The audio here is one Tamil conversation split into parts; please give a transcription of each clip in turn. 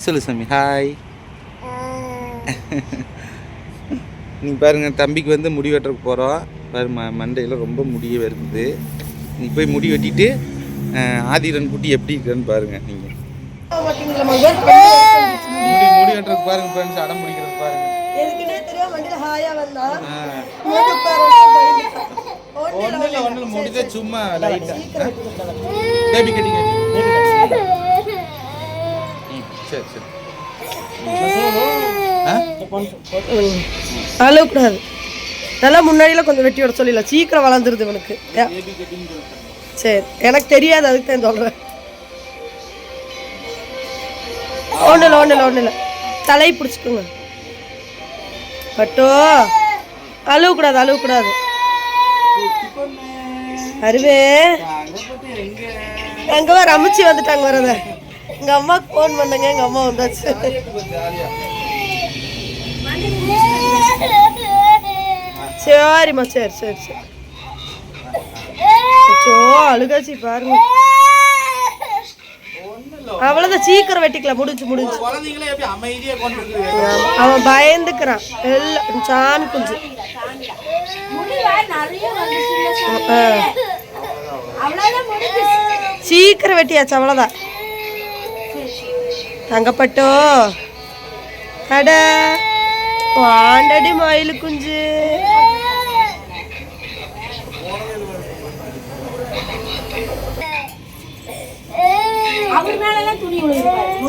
சொல்லு சாமி. ஹாய். நீ பாருங்க, தம்பிக்கு வந்து முடி வெட்டுறதுக்கு போகிறோம். பாரு மண்டையில் ரொம்ப முடிய வருது. நீ போய் முடி வெட்டிட்டு ஆதிரன் குட்டி எப்படி இருக்குன்னு பாருங்க. நீங்கள் முடி வெட்டுறதுக்கு பாருங்க ஃப்ரெண்ட்ஸ், அடம் பிடிக்கிறது பாருங்க. ஒன்றில் முடித சும்மா லைட்டாக பேபி கட்டிங். சரி சரி. அழக்கூடாது. நல்லா முன்னாடியெல்லாம் கொஞ்சம் வெட்டி விட சொல்லிடலாம், சீக்கிரம் வளர்ந்துருது இவனுக்கு. சரி, எனக்கு தெரியாது, அதுக்கு தான் சொல்கிறேன். ஒன்றும் இல்லை தலை பிடிச்சிக்கோங்க. பட்டோ அழுவக்கூடாது. அருவே எங்க வர அமிச்சி வந்துட்டாங்க. வரத எங்க அம்மாவுக்கு ஃபோன் பண்ணுங்க, எங்க அம்மா வந்தாச்சு. சரிம்மா, சரி. அழுகாச்சி பாருங்க. அவ்வளவுதான், சீக்கிரம் வெட்டிக்கலாம். முடிஞ்சு. அவன் பயந்துக்கிறான். எல்லாம் சாமி குஞ்சு. சீக்கிரம் வெட்டியாச்சு, அவ்வளவுதான். தங்கப்பட்டோ அட வாண்டடி மயிலு குஞ்சு.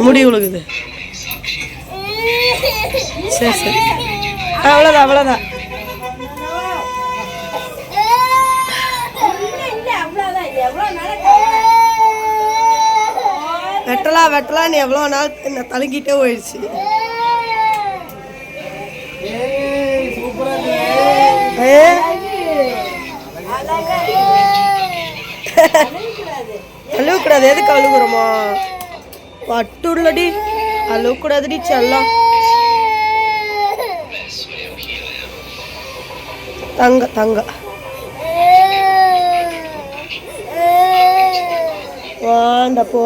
முடி உழுகுது. சரி, அவ்வளோதான். வெட்டலாம் நீ எவ்வளோ நாள் என்ன தழுங்கிட்டே போயிடுச்சு. அழுவக்கூடாது. எதுக்கு அழுகுறோமா? பட்டுள்ளடி அழுவக்கூடாதுடி செல்லம். தங்க வாண்ட போ.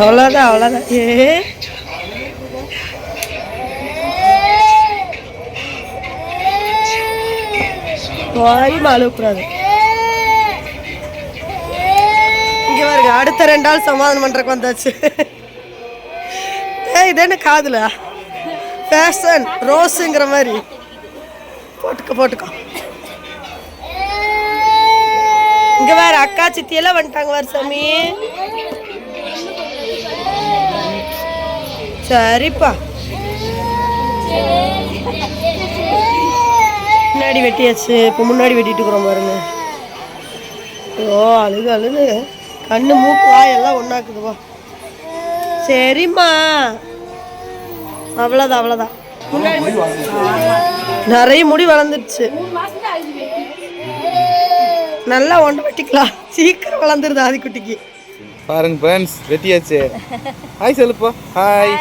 அவ்வளோதான். வாயும் அழுவக்கூடாது. இங்கே பாருங்க, அடுத்த 2 நாள் சமாதானம் பண்ணுறக்கு வந்தாச்சு. இது என்ன காதுல ஃபேஷன் ரோஸுங்கிற மாதிரி போட்டுக்கோ. இங்கே வேற அக்கா சித்தியெல்லாம் வந்துட்டாங்க. வேறு சாமி. சரிப்பா, முன்னாடி வெட்டியாச்சு. இப்போ முன்னாடி வெட்டிட்டு இருக்கிறோம் பாருங்க. அழுகு கண்ணு மூக்கு வாய் எல்லாம் ஒன்றாக்குதுவா. சரிம்மா, அவ்வளோதான். நிறைய முடி வளர்ந்துருச்சு. நல்லா ஒன்று வெட்டிக்கலாம், சீக்கிரம் வளர்ந்துருது ஆதிக்குட்டிக்கு. பாருங்க ஃப்ரெண்ட்ஸ், வெட்டியாச்சு. ஹாய் சொல்லுப்பா. ஹாய்.